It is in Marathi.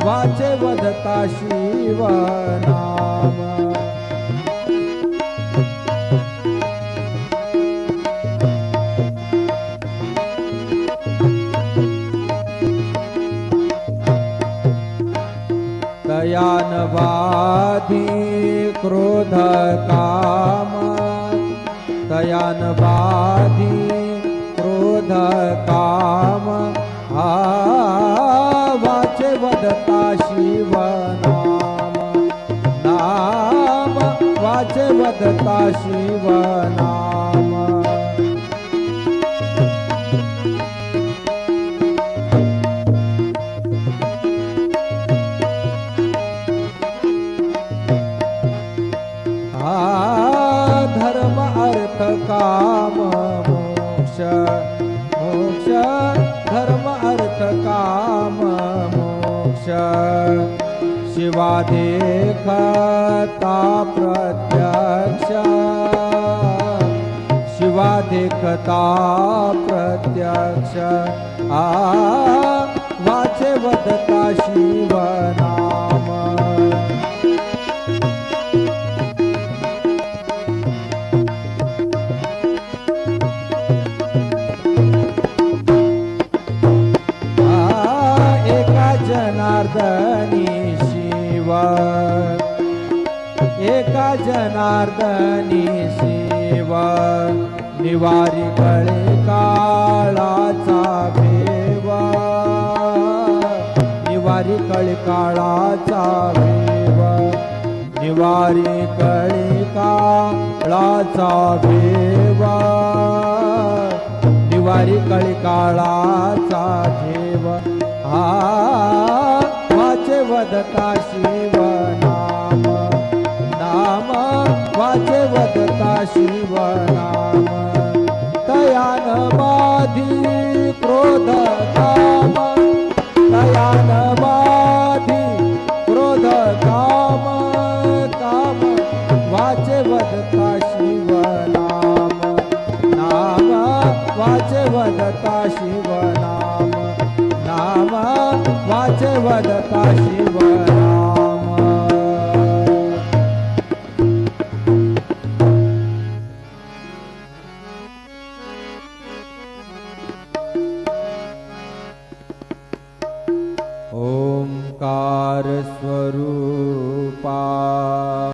वाचे वदता शिव नाम तयान बाधी क्रोध काम तयान बाधी क्रोध काम वाचे वदता शिव नाम नाम वाचे वदता शिव नाम धर्म अर्थ काम मोक्ष मोक्ष धर्म अर्थ काम मोक्ष शिवा देखता प्रत्यक्ष शिवा देखता प्रत्यक्ष वाचे वदता शिव नाम जनार्दनी शिव एका जनार्दनी शिव निवारी कळे काळाचा भेव निवारी कळे काळाचा भेव निवारी कळे काळाचा भेव निवारी कळे काळाचा भेव वाचे वदता शिव नाम नाम वाचे वदता शिव नाम तयान बाधी क्रोध काम तयान बाधी क्रोध काम काम वाचे वदता शिव नाम नाम वाचे वदता शिव